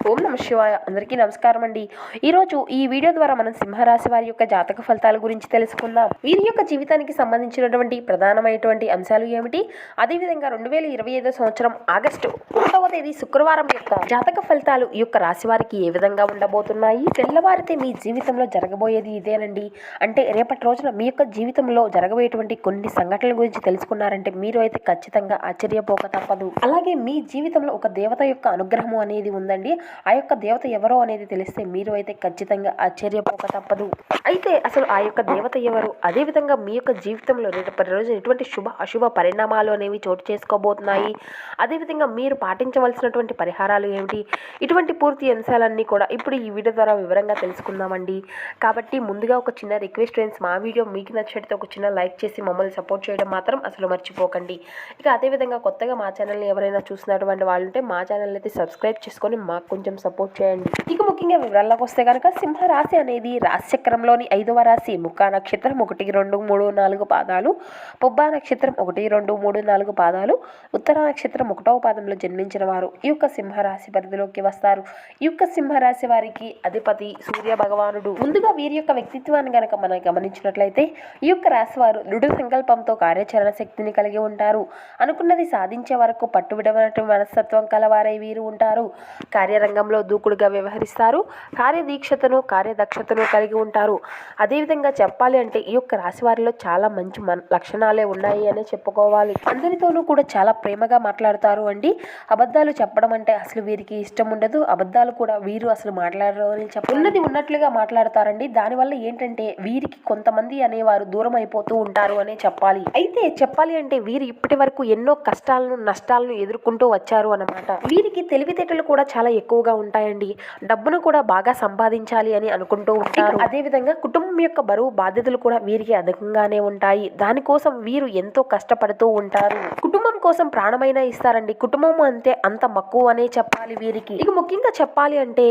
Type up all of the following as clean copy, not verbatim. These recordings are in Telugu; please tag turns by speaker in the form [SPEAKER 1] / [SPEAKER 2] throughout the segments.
[SPEAKER 1] ఓం నమ శివాయ. అందరికీ నమస్కారం అండి. ఈరోజు ఈ వీడియో ద్వారా మనం సింహరాశి వారి యొక్క జాతక ఫలితాల గురించి తెలుసుకుందాం. వీరి యొక్క జీవితానికి సంబంధించినటువంటి ప్రధానమైనటువంటి అంశాలు ఏమిటి, అదేవిధంగా 2025 సంవత్సరం ఆగస్టు 1వ తేదీ శుక్రవారం యొక్క జాతక ఫలితాలు ఈ యొక్క రాశి వారికి ఏ విధంగా ఉండబోతున్నాయి. తెల్లవారితే మీ జీవితంలో జరగబోయేది ఇదేనండి. అంటే రేపటి రోజున మీ యొక్క జీవితంలో జరగబోయేటువంటి కొన్ని సంఘటనల గురించి తెలుసుకున్నారంటే మీరు అయితే ఖచ్చితంగా ఆశ్చర్యపోక తప్పదు. అలాగే మీ జీవితంలో ఒక దేవత యొక్క అనుగ్రహము అనేది ఉందండి. ఆ యొక్క దేవత ఎవరో అనేది తెలిస్తే మీరు అయితే ఖచ్చితంగా ఆశ్చర్యపోక తప్పదు. అయితే అసలు ఆ యొక్క దేవత ఎవరు, అదేవిధంగా మీ యొక్క జీవితంలో రేపటి రోజు ఎటువంటి శుభ అశుభ పరిణామాలు అనేవి చోటు చేసుకోబోతున్నాయి, అదేవిధంగా మీరు పాటించవలసినటువంటి పరిహారాలు ఏమిటి, ఇటువంటి పూర్తి అంశాలన్నీ కూడా ఇప్పుడు ఈ వీడియో ద్వారా వివరంగా తెలుసుకుందామండి. కాబట్టి ముందుగా ఒక చిన్న రిక్వెస్ట్ ఫ్రెండ్స్, మా వీడియో మీకు నచ్చినట్లయితే ఒక చిన్న లైక్ చేసి మమ్మల్ని సపోర్ట్ చేయడం మాత్రం అసలు మర్చిపోకండి. ఇక అదేవిధంగా కొత్తగా మా ఛానల్ని ఎవరైనా చూసినటువంటి వాళ్ళు ఉంటే మా ఛానల్ అయితే సబ్స్క్రైబ్ చేసుకొని మాకు కొంచెం సపోర్ట్ చేయండి. ఇక ముఖ్యంగా వివరాల్లోకి వస్తే కనుక సింహరాశి అనేది రాశిచక్రంలోని 5వ రాశి. ముక్కా నక్షత్రం 1, 2, 3, 4 పాదాలు, పుబ్బా నక్షత్రం 1, 2, 3, 4 పాదాలు, ఉత్తర నక్షత్రం 1వ పాదంలో జన్మించిన వారు ఈ యొక్క సింహరాశి పరిధిలోకి వస్తారు. ఈ యొక్క సింహరాశి వారికి అధిపతి సూర్య భగవానుడు. ముందుగా వీరి యొక్క వ్యక్తిత్వాన్ని గనక మనం గమనించినట్లయితే ఈ యొక్క రాశి వారు దృఢ సంకల్పంతో కార్యాచరణ శక్తిని కలిగి ఉంటారు. అనుకున్నది సాధించే వరకు పట్టుబిడవనటువంటి మనస్తత్వం కలవారై వీరు ఉంటారు. కార్యరంగంలో దూకుడుగా వ్యవహరిస్తారు. కార్యదీక్షతను కార్యదక్షతను కలిగి ఉంటారు. అదేవిధంగా చెప్పాలి అంటే ఈ యొక్క రాశి వారిలో చాలా మంచి లక్షణాలే ఉన్నాయి అనే చెప్పుకోవాలి. అందరితోనూ కూడా చాలా ప్రేమగా మాట్లాడతారు అండి. అబద్ధాలు చెప్పడం అంటే అసలు వీరికి ఇష్టం ఉండదు. అబద్ధాలు కూడా వీరు అసలు మాట్లాడరు అని ఉన్నది ఉన్నట్లుగా మాట్లాడతారండి. దానివల్ల ఏంటంటే వీరికి కొంతమంది అనేవారు దూరం అయిపోతూ ఉంటారు అనే చెప్పాలి. అయితే చెప్పాలి అంటే వీరు ఇప్పటి వరకు ఎన్నో కష్టాలను నష్టాలను ఎదుర్కొంటూ వచ్చారు అన్నమాట. వీరికి తెలివితేటలు కూడా చాలా ఎక్కువగా ఉంటాయండి. డబ్బును కూడా బాగా సంపాదించాలి అని అనుకుంటూ ఉంటారు. అదేవిధంగా కుటుంబం యొక్క బరువు బాధ్యతలు కూడా వీరికి అధికంగానే ఉంటాయి. దానికోసం వీరు ఎంతో కష్టపడుతూ ఉంటారు. కుటుంబం కోసం ప్రాణమైనా ఇస్తారండి. కుటుంబం అంటే అంత మక్కువ అనే చెప్పాలి వీరికి. ఇక ముఖ్యంగా చెప్పాలి అంటే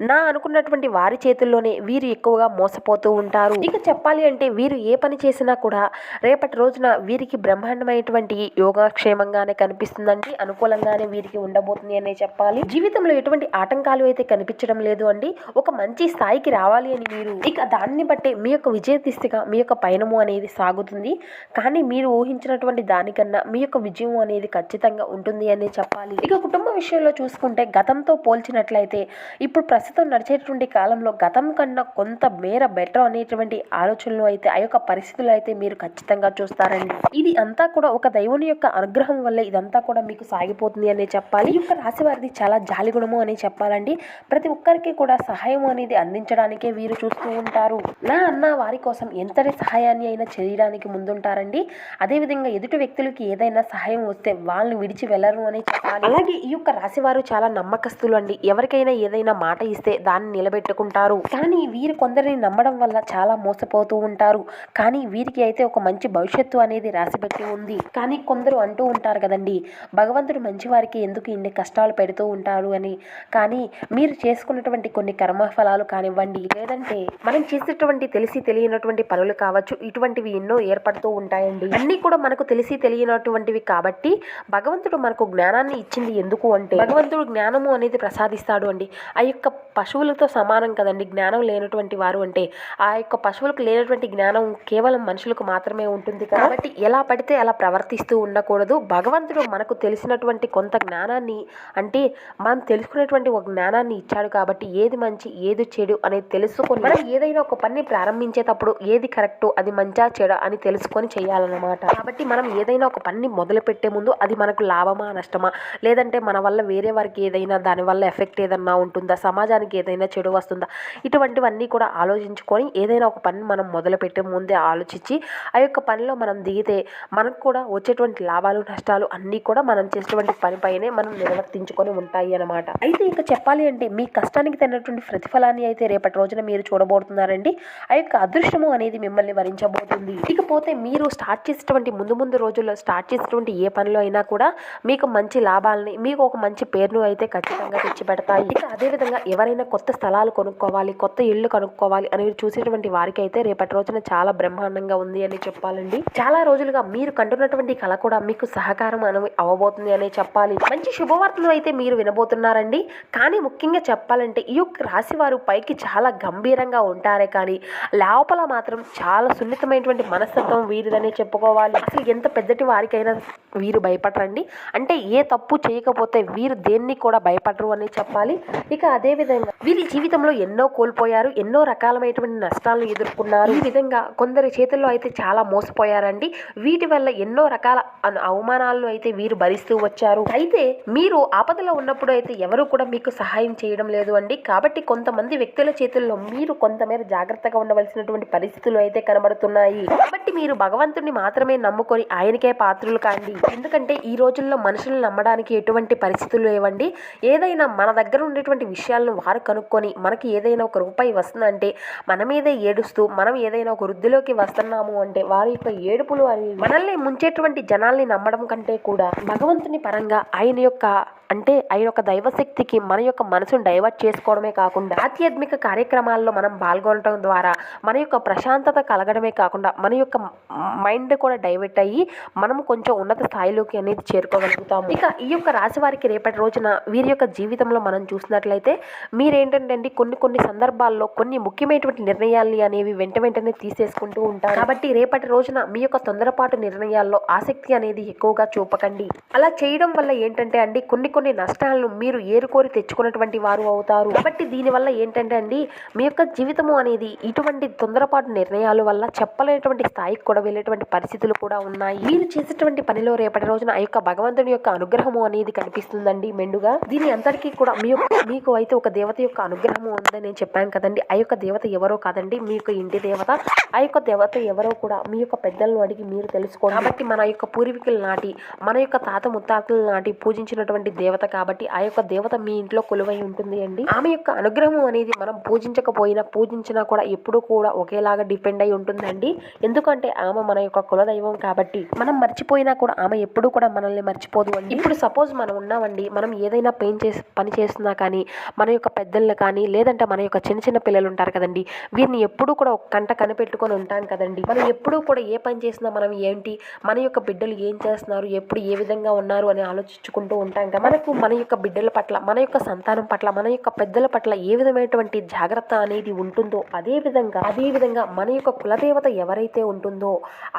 [SPEAKER 1] నా అనుకున్నటువంటి వారి చేతుల్లోనే వీరు ఎక్కువగా మోసపోతూ ఉంటారు. ఇక చెప్పాలి అంటే వీరు ఏ పని చేసినా కూడా రేపటి రోజున వీరికి బ్రహ్మాండమైనటువంటి యోగక్షేమంగానే కనిపిస్తుందండి. అనుకూలంగానే వీరికి ఉండబోతుంది అనే చెప్పాలి. జీవితంలో ఎటువంటి ఆటంకాలు అయితే కనిపించడం లేదు అండి. ఒక మంచి స్థాయికి రావాలి అని మీరు ఇక దాన్ని బట్టే మీ యొక్క విజయ దిశగా మీ యొక్క పయనము అనేది సాగుతుంది. కానీ మీరు ఊహించినటువంటి దానికన్నా మీ యొక్క విజయం అనేది ఖచ్చితంగా ఉంటుంది అనే చెప్పాలి. ఇక కుటుంబ విషయంలో చూసుకుంటే గతంతో పోల్చినట్లయితే ఇప్పుడు ప్రస్తుతం నడిచేటువంటి కాలంలో గతం కన్నా కొంత మేర బెటర్ అనేటువంటి ఆలోచనలు అయితే ఆ యొక్క పరిస్థితులు అయితే మీరు ఖచ్చితంగా చూస్తారండి. ఇది అంతా కూడా ఒక దైవుని యొక్క అనుగ్రహం వల్ల ఇదంతా కూడా మీకు సాగిపోతుంది అనే చెప్పాలి. ఈ యొక్క రాశి వారిది చాలా జాలి గుణము అని చెప్పాలండి. ప్రతి ఒక్కరికి కూడా సహాయం అనేది అందించడానికే వీరు చూస్తూ ఉంటారు. నా అన్న వారి కోసం ఎంతటి సహాయాన్ని అయినా చేయడానికి ముందుంటారండి. అదేవిధంగా ఎదుటి వ్యక్తులకి ఏదైనా సహాయం వస్తే వాళ్ళని విడిచి వెళ్ళరు అని చెప్పాలి. అలాగే ఈ యొక్క రాశి వారు చాలా నమ్మకస్తులు అండి. ఎవరికైనా ఏదైనా మాట ఇస్తే దాన్ని నిలబెట్టుకుంటారు. కానీ వీరు కొందరిని నమ్మడం వల్ల చాలా మోసపోతూ ఉంటారు. కానీ వీరికి అయితే ఒక మంచి భవిష్యత్తు అనేది రాసిపెట్టి ఉంది. కానీ కొందరు అంటూ ఉంటారు కదండి, భగవంతుడు మంచి వారికి ఎందుకు ఇన్ని కష్టాలు పెడుతూ ఉంటారు అని. కానీ మీరు చేసుకున్నటువంటి కొన్ని కర్మఫలాలు కానివ్వండి, లేదంటే మనం చేసేటువంటి తెలిసి తెలియనటువంటి పనులు కావచ్చు, ఇటువంటివి ఎన్నో ఏర్పడుతూ ఉంటాయండి. అన్నీ కూడా మనకు తెలిసి తెలియనటువంటివి కాబట్టి భగవంతుడు మనకు జ్ఞానాన్ని ఇచ్చింది ఎందుకు అంటే భగవంతుడు జ్ఞానము అనేది ప్రసాదిస్తాడు అండి. ఆ యొక్క పశువులతో సమానం కదండి జ్ఞానం లేనటువంటి వారు అంటే. ఆ యొక్క పశువులకు లేనటువంటి జ్ఞానం కేవలం మనుషులకు మాత్రమే ఉంటుంది. కాబట్టి ఎలా పడితే అలా ప్రవర్తిస్తూ ఉండకూడదు. భగవంతుడు మనకు తెలిసినటువంటి కొంత జ్ఞానాన్ని, అంటే మనం తెలుసుకునేటువంటి ఒక జ్ఞానాన్ని ఇచ్చాడు కాబట్టి ఏది మంచి ఏది చెడు అనేది తెలుసుకొని మనం ఏదైనా ఒక పని ప్రారంభించేటప్పుడు ఏది కరెక్ట్, అది మంచా చెడా అని తెలుసుకొని చేయాలన్నమాట. కాబట్టి మనం ఏదైనా ఒక పని మొదలు పెట్టే ముందు అది మనకు లాభమా నష్టమా, లేదంటే మన వల్ల వేరే వారికి ఏదైనా దానివల్ల ఎఫెక్ట్ ఏదన్నా ఉంటుందా, సమాజానికి ఏదైనా చెడు వస్తుందా, ఇటువంటివన్నీ కూడా ఆలోచించుకొని ఏదైనా ఒక పని మనం మొదలు పెట్టే ముందే ఆలోచించి ఆ యొక్క పనిలో మనం దిగితే మనకు కూడా వచ్చేటువంటి లాభాలు నష్టాలు అన్నీ కూడా మనం చేసేటువంటి పనిపైనే మనం నిర్వర్తించుకొని ఉంటాయి అన్నమాట. అయితే ఇక చెప్పాలి అంటే మీ కష్టానికి తగినటువంటి ప్రతిఫలాన్ని అయితే రేపటి రోజున మీరు చూడబోతున్నారండి. ఆ యొక్క అదృష్టము అనేది మిమ్మల్ని వరించబోతుంది. ఇకపోతే మీరు స్టార్ట్ చేసేటువంటి ముందు రోజుల్లో స్టార్ట్ చేసేటువంటి ఏ పనిలో అయినా కూడా మీకు మంచి లాభాలని, మీకు ఒక మంచి పేరును అయితే ఖచ్చితంగా తెచ్చిపెడతాయి. ఇక అదేవిధంగా ఎవరైనా కొత్త స్థలాలు కొనుక్కోవాలి, కొత్త ఇళ్ళు కొనుక్కోవాలి అని చూసేటువంటి వారికి అయితే రేపటి రోజున చాలా బ్రహ్మాండంగా ఉంది అని చెప్పాలండి. చాలా రోజులుగా మీరు కంటున్నటువంటి కళ కూడా మీకు సహకారం అవ్వబోతుంది అనే చెప్పాలి. మంచి శుభవార్తలు అయితే మీరు వినబోతున్నారండి. కానీ ముఖ్యంగా చెప్పాలంటే ఈ యొక్క రాశి వారు పైకి చాలా గంభీరంగా ఉంటారే కానీ లోపల మాత్రం చాలా సున్నితమైనటువంటి మనస్తత్వం వీరిదనే చెప్పుకోవాలి. అసలు ఎంత పెద్దటి వారికైనా వీరు భయపడరండి. అంటే ఏ తప్పు చేయకపోతే వీరు దేన్ని కూడా భయపడరు అని చెప్పాలి. ఇక అదేవిధంగా వీరి జీవితంలో ఎన్నో కోల్పోయారు, ఎన్నో రకాలమైనటువంటి నష్టాలను ఎదుర్కొన్నారు. ఈ విధంగా కొందరి చేతుల్లో అయితే చాలా మోసపోయారండి. వీటి వల్ల ఎన్నో రకాల అవమానాలను అయితే వీరు భరిస్తూ వచ్చారు. అయితే మీరు ఆపదలో ఉన్నప్పుడు అయితే ఎవరు కూడా మీకు సహాయం చేయడం లేదు అండి. కాబట్టి కొంతమంది వ్యక్తుల చేతుల్లో మీరు కొంతమేర జాగ్రత్తగా ఉండవలసినటువంటి పరిస్థితులు అయితే కనబడుతున్నాయి. కాబట్టి మీరు భగవంతుడిని మాత్రమే నమ్ముకొని ఆయనకే పాత్రులు కాండి. ఎందుకంటే ఈ రోజుల్లో మనుషులను నమ్మడానికి ఎటువంటి పరిస్థితులు లేవండి. ఏదైనా మన దగ్గర ఉండేటువంటి విషయాలను వారు కనుక్కొని మనకి ఏదైనా ఒక రూపాయి వస్తుందంటే మన మీదే ఏడుస్తూ మనం ఏదైనా ఒక వృద్ధిలోకి వస్తున్నాము అంటే వారి యొక్క ఏడుపులు అని మనల్ని ముంచేటువంటి జనాల్ని నమ్మడం కంటే కూడా భగవంతుని పరంగా ఆయన యొక్క దైవశక్తికి మన యొక్క మనసును డైవర్ట్ చేసుకోవడమే కాకుండా ఆధ్యాత్మిక కార్యక్రమాల్లో మనం పాల్గొనడం ద్వారా మన యొక్క ప్రశాంతత కలగడమే కాకుండా మన యొక్క మైండ్ కూడా డైవర్ట్ అయ్యి మనం కొంచెం ఉన్నత స్థాయిలోకి అనేది చేరుకోగలుగుతాము. ఇక ఈ యొక్క రాశి వారికి రేపటి రోజున వీరి యొక్క జీవితంలో మనం చూసినట్లయితే మీరేంటంటే కొన్ని సందర్భాల్లో కొన్ని ముఖ్యమైనటువంటి నిర్ణయాల్ని అనేవి వెంటనే తీసేసుకుంటూ ఉంటారు. కాబట్టి రేపటి రోజున మీ యొక్క తొందరపాటు నిర్ణయాల్లో ఆసక్తి అనేది ఎక్కువగా చూపకండి. అలా చేయడం వల్ల ఏంటంటే అండి కొన్ని నష్టాలను మీరు ఏరుకోరి తెచ్చుకున్నటువంటి వారు అవుతారు. కాబట్టి దీనివల్ల ఏంటంటే అండి మీ యొక్క జీవితము అనేది ఇటువంటి తొందరపాటు నిర్ణయాల వల్ల చెప్పలేనటువంటి స్థాయికి కూడా వెళ్ళేటువంటి పరిస్థితులు కూడా ఉన్నాయి. మీరు చేసేటువంటి పనిలో రేపటి రోజున ఆ యొక్క భగవంతుని యొక్క అనుగ్రహము అనేది కనిపిస్తుందండి మెండుగా. దీని అందరికీ కూడా మీకు అయితే ఒక దేవత యొక్క అనుగ్రహము ఉందని నేను చెప్పాను కదండి. ఆ యొక్క దేవత ఎవరో కాదండి, మీ యొక్క ఇంటి దేవత. ఆ యొక్క దేవత ఎవరో కూడా మీ యొక్క పెద్దలను అడిగి మీరు తెలుసుకోండి. కాబట్టి మన యొక్క పూర్వీకుల నాటి మన యొక్క తాత ముత్తాతల నాటి పూజించినటువంటి దేవత కాబట్టి ఆ యొక్క దేవత మీ ఇంట్లో కొలువై ఉంటుంది అండి. ఆమె యొక్క అనుగ్రహం అనేది మనం పూజించినా కూడా ఎప్పుడూ కూడా ఒకేలాగా డిపెండ్ అయి ఉంటుందండి. ఎందుకంటే ఆమె మన యొక్క కులదైవం కాబట్టి మనం మర్చిపోయినా కూడా ఆమె ఎప్పుడూ కూడా మనల్ని మర్చిపోదు అండి. ఇప్పుడు సపోజ్ మనం ఉన్నామండి, మనం ఏదైనా పని చేస్తున్నా కానీ మన యొక్క పెద్దల్ని కానీ లేదంటే మన యొక్క చిన్న పిల్లలు ఉంటారు కదండి, వీరిని ఎప్పుడూ కూడా ఒక కంట కనిపెట్టుకొని ఉంటాం కదండి. మనం ఎప్పుడూ కూడా ఏ పని చేసినా మనం ఏంటి మన యొక్క బిడ్డలు ఏం చేస్తున్నారు, ఎప్పుడు ఏ విధంగా ఉన్నారు అని ఆలోచించుకుంటూ ఉంటాం కదా. మనకు మన యొక్క బిడ్డల పట్ల మన యొక్క సంతానం పట్ల మన యొక్క పెద్దల పట్ల ఏ విధమైనటువంటి జాగ్రత్త అనేది ఉంటుందో అదే విధంగా మన యొక్క కులదేవత ఎవరైతే ఉంటుందో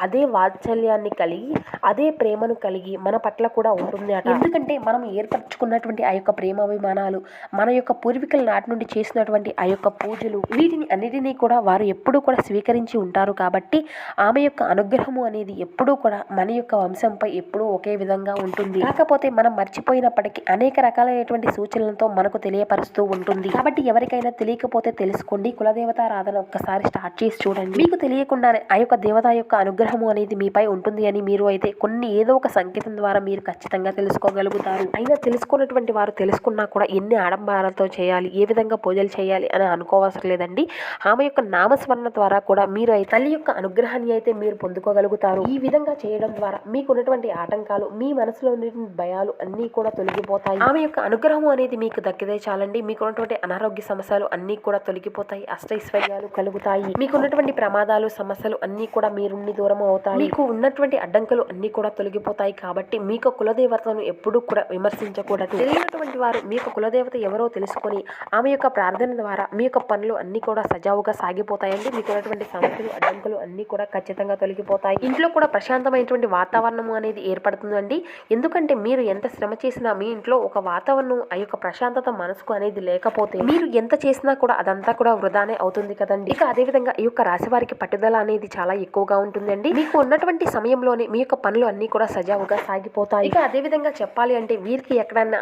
[SPEAKER 1] అదే వాత్సల్యాన్ని కలిగి అదే ప్రేమను కలిగి మన పట్ల కూడా ఉంటుంది అట. ఎందుకంటే మనం ఏర్పరచుకున్నటువంటి ఆ యొక్క ప్రేమాభిమానాలు మన యొక్క పూర్వీకుల నాటి నుండి చేసినటువంటి ఆ యొక్క పూజలు వీటిని అన్నిటినీ కూడా వారు ఎప్పుడూ కూడా స్వీకరించి ఉంటారు. కాబట్టి ఆమె యొక్క అనుగ్రహము అనేది ఎప్పుడూ కూడా మన యొక్క వంశంపై ఎప్పుడూ ఒకే విధంగా ఉంటుంది. కాకపోతే మనం మర్చిపోయినప్పటికీ అనేక రకాలైనటువంటి సూచనలతో మనకు తెలియపరుస్తూ ఉంటుంది. కాబట్టి ఎవరికైనా తెలియకపోతే తెలుసుకోండి. కులదేవతారాధన ఒక్కసారి స్టార్ట్ చేసి చూడండి. మీకు తెలియకుండానే ఆ యొక్క దేవత యొక్క అనుగ్రహము అనేది మీపై ఉంటుంది అని మీరు అయితే ఏదో ఒక సంకేతం ద్వారా మీరు ఖచ్చితంగా తెలుసుకోగలుగుతారు. అయినా తెలుసుకున్నటువంటి వారు తెలుసుకున్నా కూడా ఎన్ని ఆడంబరాలతో చేయాలి, ఏ విధంగా పూజలు చేయాలి అని అనుకోవసరం లేదండి. ఆమె యొక్క నామస్మరణ ద్వారా కూడా మీరు అయితే తల్లి యొక్క అనుగ్రహాన్ని అయితే మీరు పొందుకోగలుగుతారు. ఈ విధంగా చేయడం ద్వారా మీకున్నటువంటి ఆటంకాలు మీ మనసులో ఉన్నటువంటి భయాలు అన్నీ కూడా తొలగిపోతాయి. ఆమె యొక్క అనుగ్రహం అనేది మీకు దక్కితే చాలండి. మీకున్నటువంటి అనారోగ్య సమస్యలు అన్నీ కూడా తొలగిపోతాయి, అష్టైశ్వర్యాలు కలుగుతాయి. మీకున్నటువంటి ప్రమాదాలు సమస్యలు అన్నీ కూడా మీరుండి దూరం అవుతాయి. మీకు ఉన్నటువంటి అడ్డంకులు అన్నీ కూడా తొలగిపోతాయి. కాబట్టి మీకు కులదేవతను ఎప్పుడూ కూడా విమర్శించకూడదు. తెలియనటువంటి వారు మీ యొక్క కులదేవత ఎవరో తెలుసుకొని ఆమె యొక్క ప్రార్థన ద్వారా మీ యొక్క పనులు అన్నీ కూడా సజావుగా సాగిపోతాయండి. మీకు ఉన్నటువంటి సమస్యలు అడ్డంకులు అన్నీ కూడా ఖచ్చితంగా తొలగిపోతాయి. ఇంట్లో కూడా ప్రశాంతమైనటువంటి వాతావరణం అనేది ఏర్పడుతుందండి. ఎందుకంటే మీరు ఎంత శ్రమ చేసినా మీ ఇంట్లో ఒక వాతావరణం ఆ యొక్క ప్రశాంతత మనసుకు అనేది లేకపోతే మీరు ఎంత చేసినా కూడా అదంతా కూడా వృధానే అవుతుంది కదండి. ఇక అదేవిధంగా ఈ యొక్క రాశి వారికి పట్టుదల అనేది చాలా ఎక్కువగా ఉంటుందండి. మీకు ఉన్నటువంటి సమయంలోనే మీ యొక్క పనులు అన్నీ కూడా సజావుగా సాగిపోతాయి. ఇక అదేవిధంగా చెప్పాలి అంటే వీరికి ఎక్కడైనా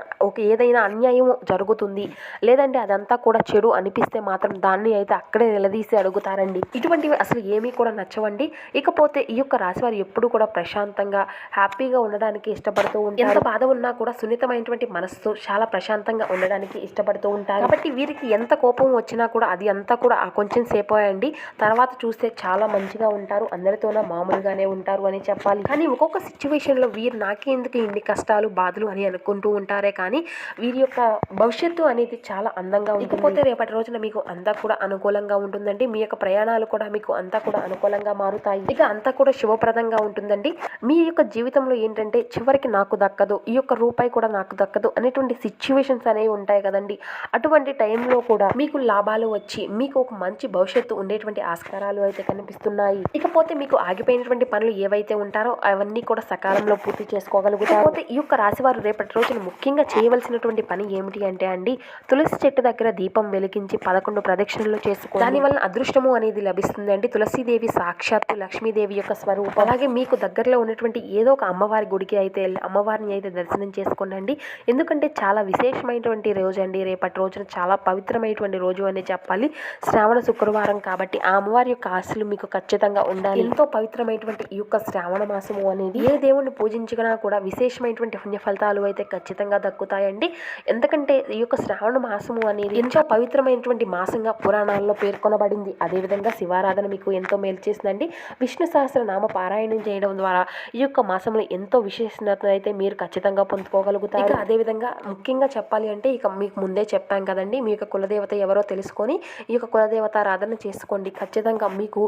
[SPEAKER 1] ఏదైనా అన్యాయం జరుగుతుంది లేదంటే అదంతా కూడా చెడు అనిపిస్తే మాత్రం దాన్ని అయితే అక్కడే నిలదీసి అడుగుతారండి. ఇటువంటివి అసలు ఏమీ కూడా నచ్చవండి. ఇకపోతే ఈ యొక్క రాశి వారు ఎప్పుడు కూడా ప్రశాంతంగా హ్యాపీగా ఉండడానికి ఇష్టపడుతూ ఉంటారు. ఎంత బాధ ఉన్నా కూడా సున్నితమైనటువంటి మనస్సు చాలా ప్రశాంతంగా ఉండడానికి ఇష్టపడుతూ ఉంటారు. కాబట్టి వీరికి ఎంత కోపం వచ్చినా కూడా అది అంతా కూడా కొంచెం సేపు అండి, తర్వాత చూస్తే చాలా మంచిగా ఉంటారు, అందరితోనే మామూలుగానే ఉంటారు అని చెప్పాలి. కానీ ఒక్కొక్క సిచ్యువేషన్లో వీరు నాకే ఎందుకు ఇన్ని కష్టాలు బాధలు అని అనుకుంటూ ఉంటారే కానీ వీరి యొక్క భవిష్యత్తు అనేది చాలా అందంగా ఉంటుంది. రేపటి రోజున మీకు అంతా కూడా అనుకూలంగా ఉంటుందండి. మీ యొక్క ప్రయాణాలు కూడా మీకు అంతా కూడా అనుకూలంగా మారుతాయి. ఇక అంతా కూడా శుభప్రదంగా ఉంటుందండి. మీ యొక్క జీవితంలో ఏంటంటే చివరికి నాకు దక్కదు, ఈ యొక్క రూపాయి కూడా నాకు దక్కదు అనేటువంటి సిచ్యువేషన్ సిచ్యువేషన్స్ అనేవి ఉంటాయి కదండి. అటువంటి టైంలో కూడా మీకు లాభాలు వచ్చి మీకు ఒక మంచి భవిష్యత్తు ఉండేటువంటి ఆస్కారాలు అయితే కనిపిస్తున్నాయి. ఇకపోతే మీకు ఆగిపోయినటువంటి పనులు ఏవైతే ఉంటారో అవన్నీ కూడా సకాలంలో పూర్తి చేసుకోగలుగుతారు. ఇకపోతే ఈ యొక్క రాశివారు రేపటి రోజున ముఖ్యంగా చేయవలసినటువంటి పని ఏమిటి అంటే అండి, తులసి చెట్టు దగ్గర దీపం వెలిగించి 11 ప్రదక్షిణలు చేసుకోండి. దానివల్ల అదృష్టము అనేది లభిస్తుంది అండి. తులసీదేవి సాక్షాత్తు లక్ష్మీదేవి యొక్క స్వరూపం. అలాగే మీకు దగ్గరలో ఉన్నటువంటి ఏదో ఒక అమ్మవారి గుడికి అయితే వెళ్ళి అమ్మవారిని అయితే దర్శనం చేసుకోండి. ఎందుకంటే చాలా విశేషమైనటువంటి రోజు అండి. రేపటి రోజున చాలా పవిత్రమైనటువంటి రోజు అని చెప్పాలి. శ్రావణ శుక్రవారం కాబట్టి ఆ అమ్మవారి యొక్క ఆశలు మీకు ఖచ్చితంగా ఉండాలి. ఎంతో పవిత్రమైనటువంటి ఈ యొక్క శ్రావణ మాసము అనేది ఏ దేవుణ్ణి పూజించినా కూడా విశేషమైనటువంటి పుణ్య ఫలితాలు అయితే ఖచ్చితంగా దక్కుతాయండి. ఎందుకంటే ఈ యొక్క శ్రావణ మాసము అనేది ఎంతో పవిత్రమైనటువంటి మాసంగా పురాణాల్లో పేర్కొనబడింది. అదేవిధంగా శివారాధన మీకు ఎంతో మేలు చేస్తుందండి. విష్ణు సహస్రనామ పారాయణం చేయడం ద్వారా ఈ యొక్క మాసంలో ఎంతో విశేషత అయితే మీరు ఖచ్చితంగా పొందుకోగలుగుతారు. ఇక అదేవిధంగా ముఖ్యంగా చెప్పాలి అంటే ఇక మీకు ముందే చెప్పాం కదండి, మీ యొక్క కులదేవత ఎవరో తెలుసుకొని ఈ యొక్క కులదేవత ఆరాధన చేసుకోండి. ఖచ్చితంగా మీకు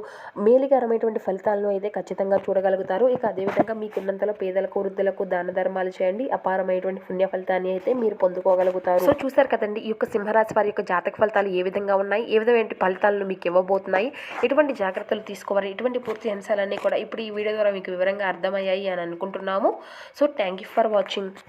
[SPEAKER 1] మేలుకరమైనటువంటి ఫలితాలను అయితే ఖచ్చితంగా చూడగలుగుతారు. ఇక అదేవిధంగా మీకున్నంతలో పేదలకు వృద్ధులకు దాన ధర్మాలు చేయండి. అపారమైనటువంటి పుణ్య ఫలితాన్ని అయితే మీరు పొందుకోగలుగుతారు. సో చూసారు కదండి, ఈ యొక్క సింహరాశి వారి యొక్క జాతక ఫలితాలు ఏ విధంగా ఉన్నాయి, ఏ విధమైన ఫలితాలను మీకు ఇవ్వబోతున్నాయి, ఎటువంటి జాగ్రత్తలు తీసుకోవాలి, ఇటువంటి పూర్తి అంశాలన్నీ కూడా ఇప్పుడు ఈ వీడియో ద్వారా మీకు వివరంగా అర్థమయ్యాయి అని అనుకుంటున్నాము. So thank you for watching.